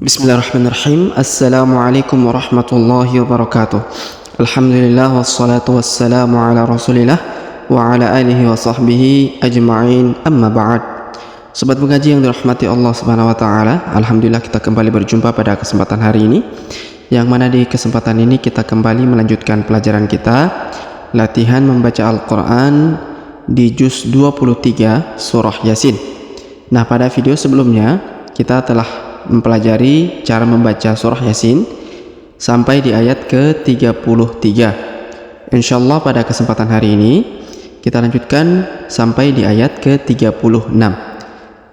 Bismillahirrahmanirrahim. Assalamualaikum warahmatullahi wabarakatuh. Alhamdulillah wassalatu wassalamu ala rasulillah wa ala alihi wa sahbihi ajma'in, amma ba'd. Sobat mengaji yang dirahmati Allah subhanahu wa ta'ala, alhamdulillah kita kembali berjumpa pada kesempatan hari ini, yang mana di kesempatan ini kita kembali melanjutkan pelajaran kita latihan membaca Al-Quran di juz 23 surah Yasin. Nah, pada video sebelumnya kita telah mempelajari cara membaca surah Yasin sampai di ayat ke-33. Insyaallah pada kesempatan hari ini kita lanjutkan sampai di ayat ke-36.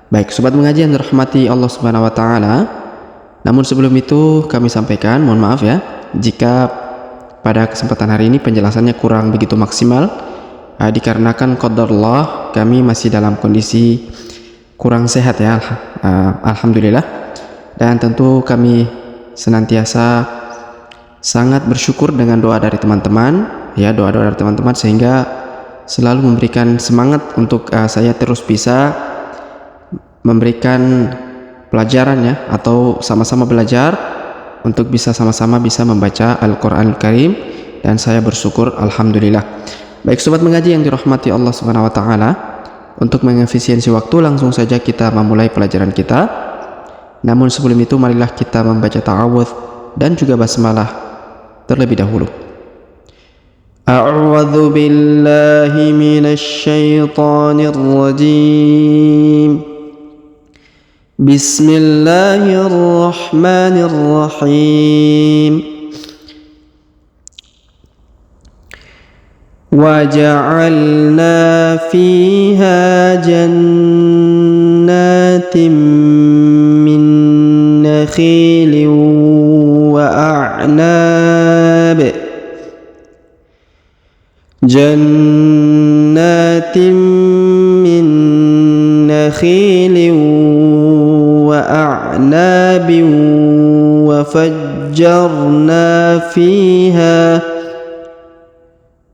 Baik, sobat mengaji yang dirahmati Allah Subhanahu wa taala. Namun sebelum itu kami sampaikan, mohon maaf ya jika pada kesempatan hari ini penjelasannya kurang begitu maksimal, dikarenakan qadarullah kami masih dalam kondisi kurang sehat ya, alhamdulillah. Dan tentu kami senantiasa sangat bersyukur dengan doa dari teman-teman ya, doa-doa dari teman-teman sehingga selalu memberikan semangat untuk saya terus bisa memberikan pelajaran ya, atau sama-sama belajar untuk bisa sama-sama bisa membaca Al-Quran Al-Karim, dan saya bersyukur alhamdulillah. Baik sobat mengaji yang dirahmati Allah Subhanahu wa taala, untuk mengefisiensi waktu langsung saja kita memulai pelajaran kita. Namun sebelum itu marilah kita membaca ta'awudz dan juga basmalah terlebih dahulu. A'udzu billahi minasy syaithanir rajim. Bismillahirrahmanirrahim. وَجَعَلْنَا فِيهَا جَنَّاتٍ مِّن نَّخِيلٍ وَأَعْنَابٍ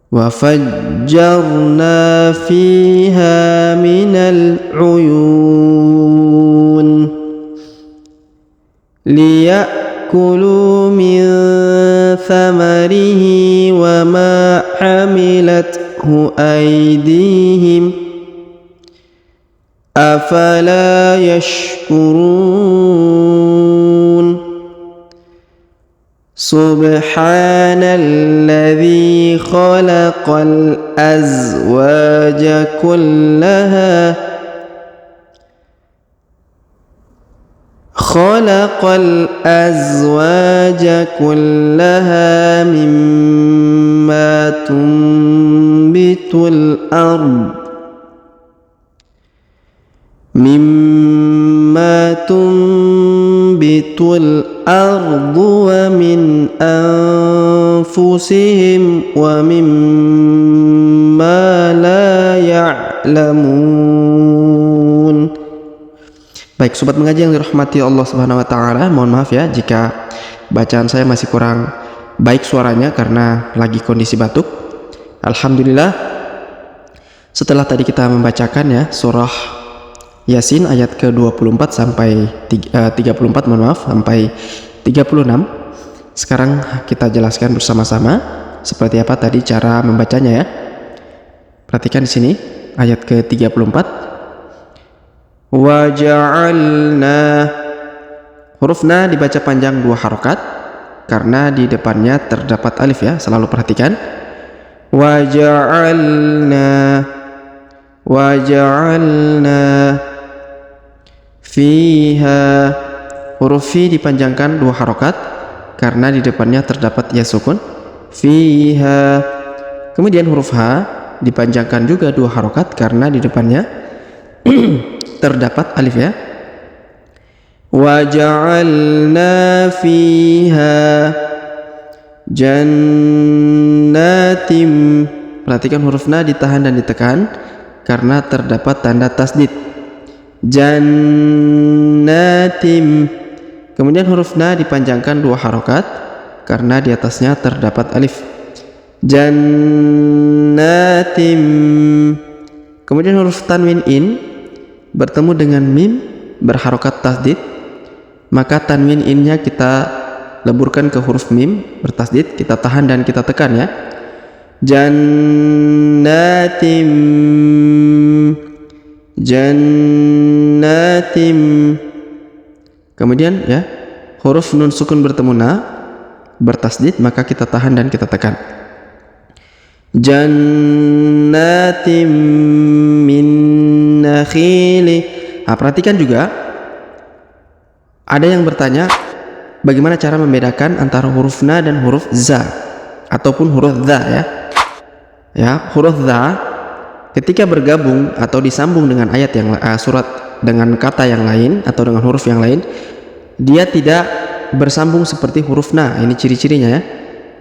وفجرنا فيها من العيون ليأكلوا من ثمره وما عملته أيديهم أفلا يشكرون سبحان الذي خلق الأزواج كلها مما تنبت الأرض ومن أنفسهم ومما لا يعلمون. Baik sobat mengaji yang dirahmati Allah Subhanahu wa taala, mohon maaf ya jika bacaan saya masih kurang baik suaranya karena lagi kondisi batuk. Alhamdulillah, setelah tadi kita membacakan ya surah Yasin ayat ke-24 sampai 34, mohon maaf, sampai 36. Sekarang kita jelaskan bersama-sama seperti apa tadi cara membacanya ya. Perhatikan di sini ayat ke-34. Wa ja'alna, huruf na dibaca panjang 2 harokat karena di depannya terdapat alif ya, selalu perhatikan. Wa ja'alna fiha, huruf fi dipanjangkan 2 harokat karena di depannya terdapat ya sukun, fiha. Kemudian huruf ha dipanjangkan juga 2 harokat karena di depannya terdapat alif ya. Wa ja'alna fiha jannatim, perhatikan huruf na ditahan dan ditekan karena terdapat tanda tasdid, jannatim. Kemudian huruf na dipanjangkan 2 harokat karena di atasnya terdapat alif, jannatim. Kemudian huruf tanwin in bertemu dengan mim berharokat tasdid, maka tanwin innya kita leburkan ke huruf mim bertasdid, kita tahan dan kita tekan ya. Jannatim, jannatim. Kemudian ya, huruf nun sukun bertemu na bertasdid, maka kita tahan dan kita tekan. Jannatim min nakhili. Nah, perhatikan juga ada yang bertanya bagaimana cara membedakan antara huruf na dan huruf za ataupun huruf za ya. Ya, huruf za ketika bergabung atau disambung dengan ayat yang surat dengan kata yang lain atau dengan huruf yang lain, dia tidak bersambung seperti huruf na. Ini ciri-cirinya ya.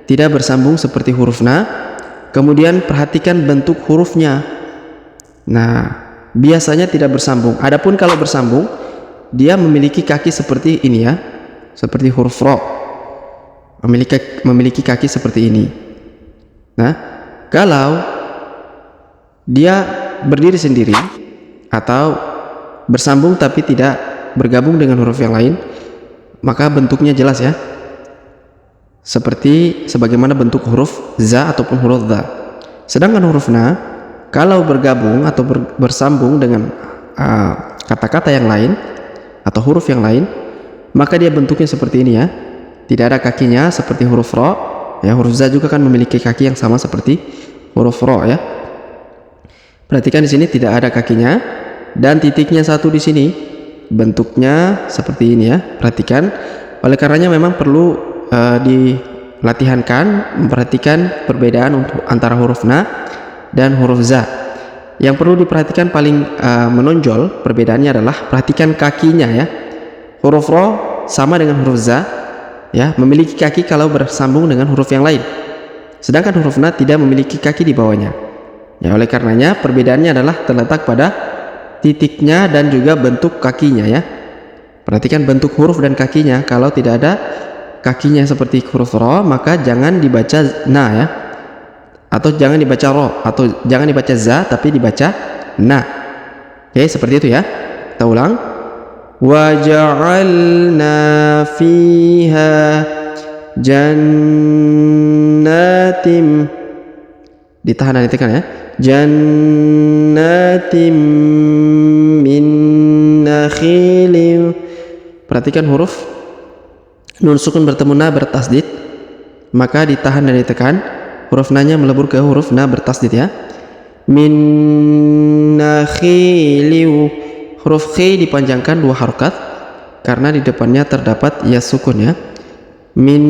Tidak bersambung seperti huruf na. Kemudian perhatikan bentuk hurufnya. Nah, biasanya tidak bersambung. Adapun kalau bersambung, dia memiliki kaki seperti ini ya. Seperti huruf ro. Memiliki kaki seperti ini. Nah, kalau dia berdiri sendiri atau bersambung tapi tidak bergabung dengan huruf yang lain, maka bentuknya jelas ya, seperti sebagaimana bentuk huruf za ataupun huruf za. Sedangkan huruf na kalau bergabung atau bersambung dengan kata-kata yang lain atau huruf yang lain, maka dia bentuknya seperti ini ya, tidak ada kakinya seperti huruf ro ya. Huruf za juga kan memiliki kaki yang sama seperti huruf ro ya. Perhatikan di sini tidak ada kakinya dan titiknya satu di sini, bentuknya seperti ini ya. Perhatikan, oleh karenanya memang perlu dilatihankan memperhatikan perbedaan untuk antara huruf na dan huruf za. Yang perlu diperhatikan paling menonjol perbedaannya adalah perhatikan kakinya ya. Huruf ro sama dengan huruf za ya, memiliki kaki kalau bersambung dengan huruf yang lain. Sedangkan huruf na tidak memiliki kaki di bawahnya. Ya, oleh karenanya perbedaannya adalah terletak pada titiknya dan juga bentuk kakinya ya. Perhatikan bentuk huruf dan kakinya. Kalau tidak ada kakinya seperti huruf ro, maka jangan dibaca na ya, atau jangan dibaca ro, atau jangan dibaca za tapi dibaca na. Oke, seperti itu ya. Kita ulang. Wa ja'alna fiha jannatim, ditahan dan ditekan ya. Jannatim min nakhilin. Perhatikan huruf nun sukun bertemu na bertasdid, maka ditahan dan ditekan. Huruf na-nya melebur ke huruf na bertasdid ya. Min nakhilin. Huruf khi dipanjangkan 2 harokat karena di depannya terdapat ya sukun ya. Min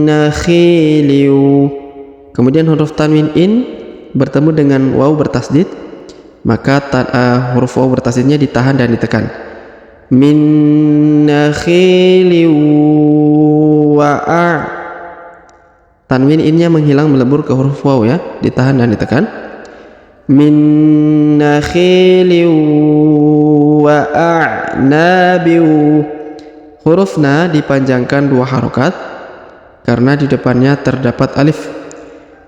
nakhilin. Kemudian huruf tanwin in bertemu dengan waw bertasdid, maka huruf waw bertasdidnya ditahan dan ditekan. Min nakhili wa'a. Tanwin innya menghilang melebur ke huruf waw ya, ditahan dan ditekan. Min nakhili wa'a'nabi. Huruf na dipanjangkan 2 harokat karena di depannya terdapat alif.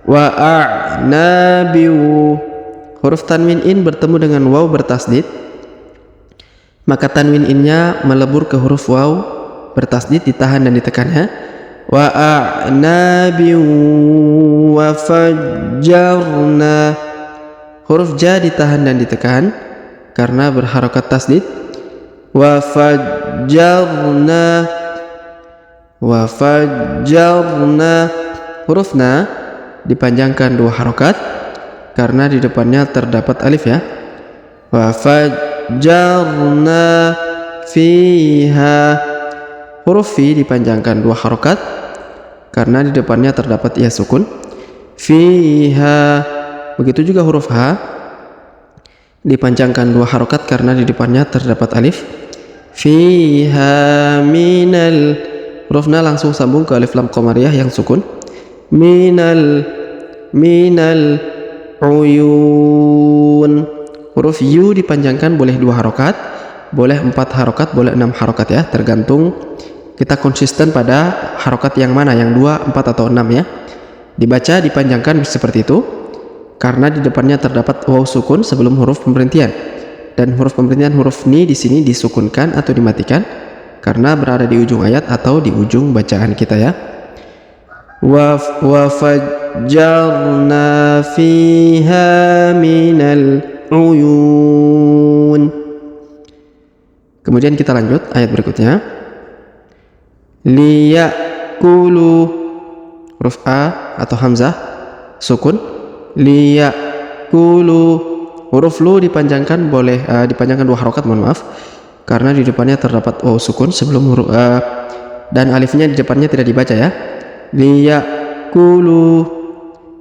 Wa'a'nabiu. Huruf tanwin in bertemu dengan waw bertasdid, maka tanwin innya melebur ke huruf waw bertasdid, ditahan dan ditekan ya. Wa'a'nabiu wa fajjarna. Huruf ja ditahan dan ditekan karena berharokat tasdid. Wa fajjarna, wa fajjarna. Huruf na dipanjangkan 2 harokat karena di depannya terdapat alif ya. Wa fajjarna fiha. Huruf fi dipanjangkan 2 harokat karena di depannya terdapat ya sukun. Fiha. Begitu juga huruf ha dipanjangkan 2 harokat karena di depannya terdapat alif. Fiha minal. Huruf na langsung sambung ke alif lam qamariyah yang sukun. Minal uyun. Huruf yu dipanjangkan boleh 2 harokat, boleh 4 harokat, boleh 6 harokat ya, tergantung kita konsisten pada harokat yang mana, yang 2, 4 atau 6 ya. Dibaca dipanjangkan seperti itu karena di depannya terdapat waw sukun sebelum huruf pemberhentian, dan huruf pemberhentian huruf ni di sini disukunkan atau dimatikan karena berada di ujung ayat atau di ujung bacaan kita ya. Wa fajjarna fiha minal uyun. Kemudian kita lanjut ayat berikutnya. Liyakulu, huruf a atau hamzah sukun. Liyakulu, huruf lu dipanjangkan boleh dipanjangkan 2 harokat, mohon maaf, karena di depannya terdapat waw sukun sebelum huruf dan alifnya di depannya tidak dibaca ya. Liyakulu,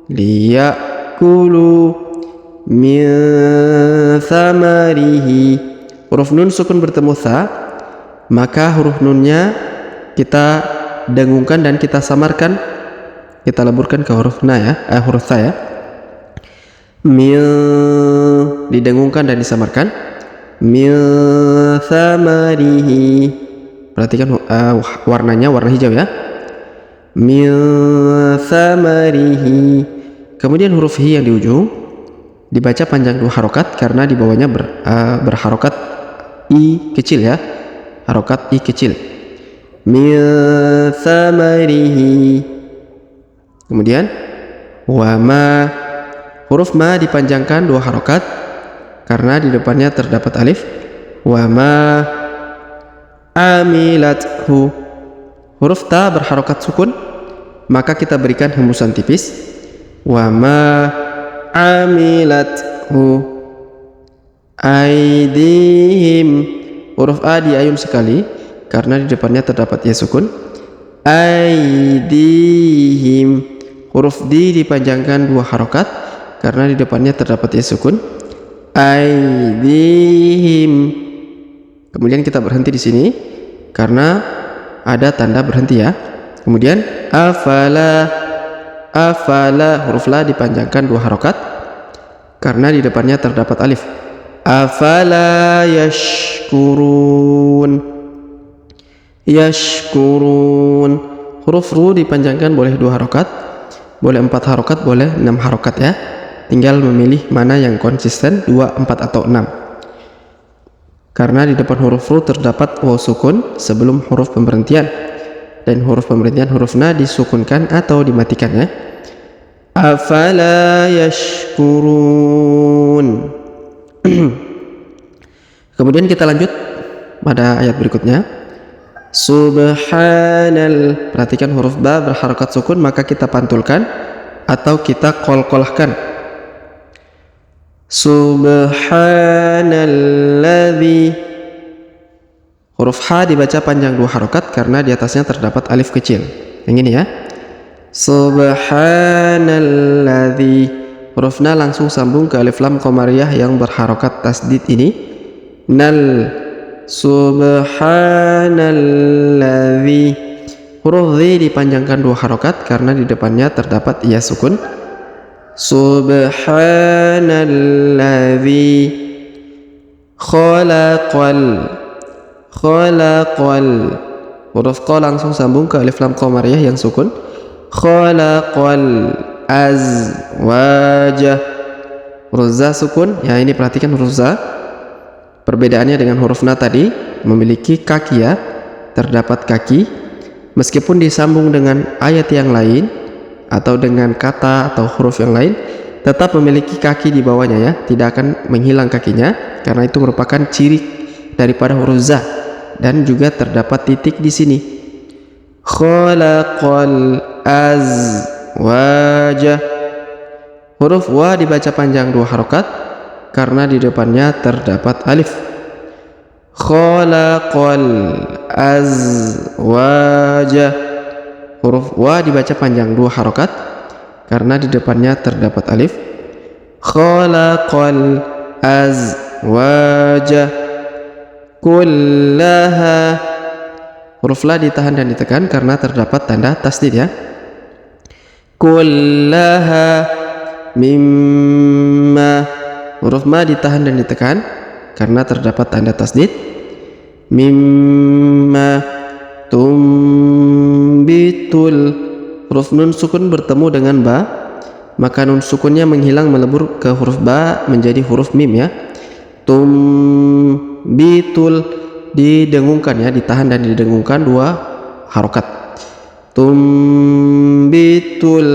liyakulu min thamarihi. Huruf nun sukun bertemu tha, maka huruf nunnya kita dengungkan dan kita samarkan, kita leburkan ke huruf na ya, huruf tha ya. Min, didengungkan dan disamarkan. Min thamarihi, perhatikan warnanya warna hijau ya. Min thamarihi. Kemudian huruf hi yang di ujung dibaca panjang 2 harokat karena di bawahnya berharokat i kecil ya, harokat i kecil. Min thamarihi. Kemudian wama, huruf ma dipanjangkan 2 harokat karena di depannya terdapat alif. Wama amilathu, huruf ta berharokat sukun, maka kita berikan hembusan tipis. Wama amilathu aidihim, huruf a diayun sekali karena di depannya terdapat ya sukun. Aidihim, huruf di dipanjangkan 2 harokat karena di depannya terdapat ya sukun. Aidihim. Kemudian kita berhenti di sini karena ada tanda berhenti ya. Kemudian afala, afala, huruf la dipanjangkan 2 harokat karena di depannya terdapat alif. Afala yashkurun, yashkurun, huruf ru dipanjangkan boleh 2 harokat, boleh 4 harokat, boleh 6 harokat ya. Tinggal memilih mana yang konsisten, 2, 4 atau 6. Karena di depan huruf ru terdapat waw sukun sebelum huruf pemberhentian, dan huruf pemberhentian huruf na disukunkan atau dimatikan ya. Afala yashkurun. Kemudian kita lanjut pada ayat berikutnya. Subhanal, perhatikan huruf ba berharokat sukun, maka kita pantulkan atau kita qolqolahkan. Subhanalladzi, huruf ha dibaca panjang 2 harokat karena di atasnya terdapat alif kecil. Yang ini ya. Subhanalladzi, huruf na langsung sambung ke alif lam qamariyah yang berharokat tasdid ini. Nal, subhanalladzi, huruf dhi dipanjangkan 2 harokat karena di depannya terdapat ya sukun. Subhanalladzi khalaqal, khalaqal, huruf qa langsung sambung ke alif lam qamariyah yang sukun. Khalaqal azwaja, huruf za sukun ya. Ini perhatikan huruf za, perbedaannya dengan huruf na tadi memiliki kaki ya, terdapat kaki meskipun disambung dengan ayat yang lain atau dengan kata atau huruf yang lain, tetap memiliki kaki di bawahnya ya, tidak akan menghilang kakinya karena itu merupakan ciri daripada huruf za, dan juga terdapat titik di sini. Khalaqal azwaja, huruf wa dibaca panjang 2 harokat karena di depannya terdapat alif. Khalaqal azwaja, huruf wa dibaca panjang 2 harokat karena di depannya terdapat alif. Khalaqal azwaja kullaha, huruf la ditahan dan ditekan karena terdapat tanda tasdid ya. Kullaha mimma, huruf ma ditahan dan ditekan karena terdapat tanda tasdid. Mimma tumbitul, huruf nun sukun bertemu dengan ba, maka nun sukunnya menghilang melebur ke huruf ba menjadi huruf mim ya. Tumbitul, didengungkan ya, ditahan dan didengungkan 2 harokat. Tumbitul,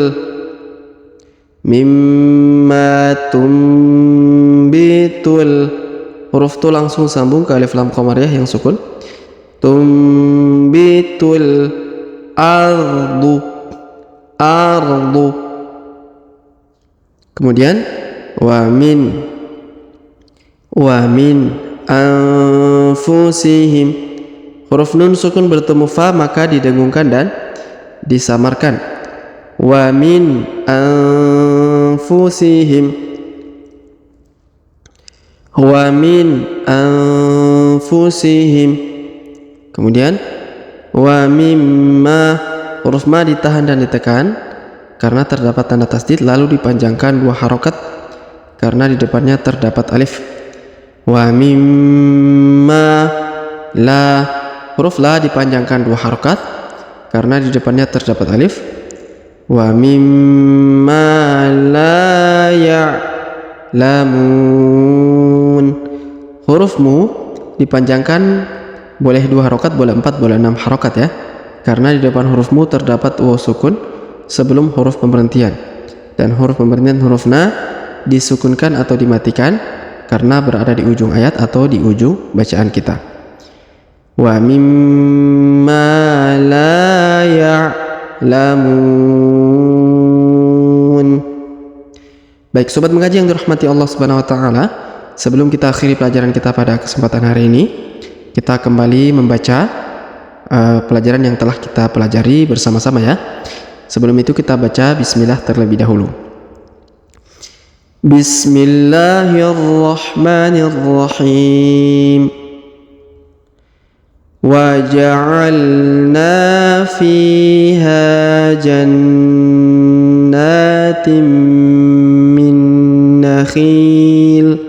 mimma tumbitul, huruf tu langsung sambung ke alif lam qamariyah yang sukun. Tumbitul ardu, ardu. Kemudian wa min anfusihim, huruf nun sukun bertemu fa maka didengungkan dan disamarkan. Wa min anfusihim, wa min anfusihim. Kemudian wa mimma, huruf ma ditahan dan ditekan karena terdapat tanda tasdid, lalu dipanjangkan 2 harokat karena di depannya terdapat alif. Wa mimma la, huruf la dipanjangkan 2 harokat karena di depannya terdapat alif. Wa mimma la ya'lamun, huruf mu dipanjangkan boleh 2 harokat, boleh 4, boleh 6 harokat ya, karena di depan huruf mu terdapat waw sukun sebelum huruf pemberhentian, dan huruf pemberhentian huruf na disukunkan atau dimatikan karena berada di ujung ayat atau di ujung bacaan kita. Wa mimma la ya'lamun. Baik sobat mengaji yang dirahmati Allah Subhanahu wa taala, sebelum kita akhiri pelajaran kita pada kesempatan hari ini, kita kembali membaca pelajaran yang telah kita pelajari bersama-sama ya. Sebelum itu kita baca bismillah terlebih dahulu. Bismillahirrahmanirrahim. Wa ja'alna fiha jannatin min nakhil,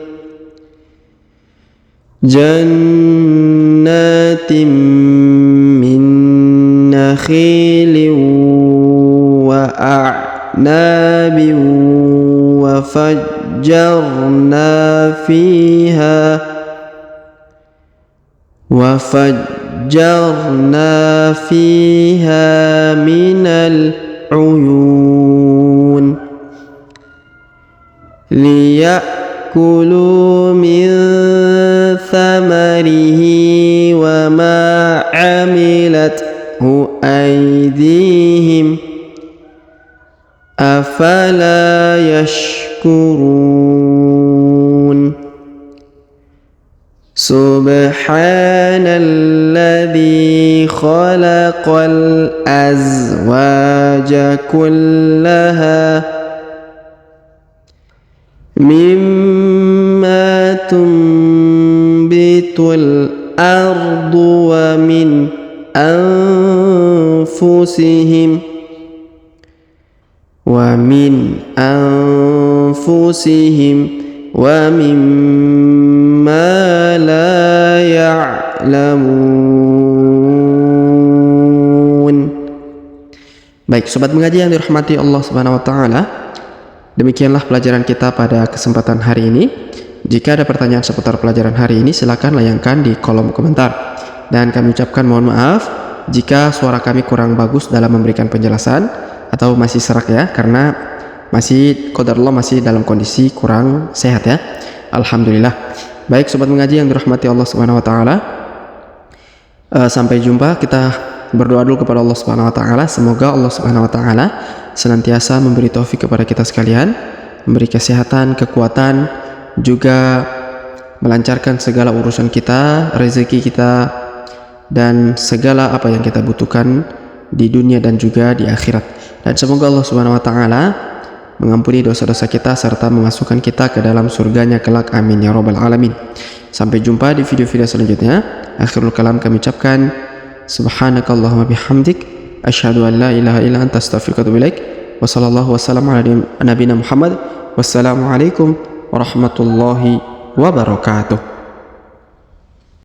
jannatin min nakhilin wa a'nabin wa fajjarna fiha minal uyun liya'kulu min thamarihi wa ma 'amilathu aydihim afala yashkurun. Subhanalladzi khalaqal azwaja kullaha mimma tumbitul ardu wa min anfusihim wa mimma la ya'lamun. Baik sobat mengaji yang dirahmati Allah Subhanahu wa taala, demikianlah pelajaran kita pada kesempatan hari ini. Jika ada pertanyaan seputar pelajaran hari ini, silakan layangkan di kolom komentar. Dan kami ucapkan mohon maaf jika suara kami kurang bagus dalam memberikan penjelasan atau masih serak ya, karena masih qadarullah masih dalam kondisi kurang sehat ya. Alhamdulillah. Baik sobat mengaji yang dirahmati Allah Subhanahu wa taala, sampai jumpa. Kita berdoa dulu kepada Allah Subhanahu wa taala, semoga Allah Subhanahu wa taala senantiasa memberi taufik kepada kita sekalian, memberi kesehatan, kekuatan, juga melancarkan segala urusan kita, rezeki kita, dan segala apa yang kita butuhkan di dunia dan juga di akhirat. Dan semoga Allah Subhanahu wa taala mengampuni dosa-dosa kita serta memasukkan kita ke dalam surganya kelak, amin ya rabbal alamin. Sampai jumpa di video-video selanjutnya. Akhirul kalam kami ucapkan subhanakallahumma bihamdik asyhadu an la ilaha illa anta astaghfiruka wa atubu ilaik. Wa sallallahu wasallam ala nabiyina Muhammad. Wassalamualaikum warahmatullahi wabarakatuh.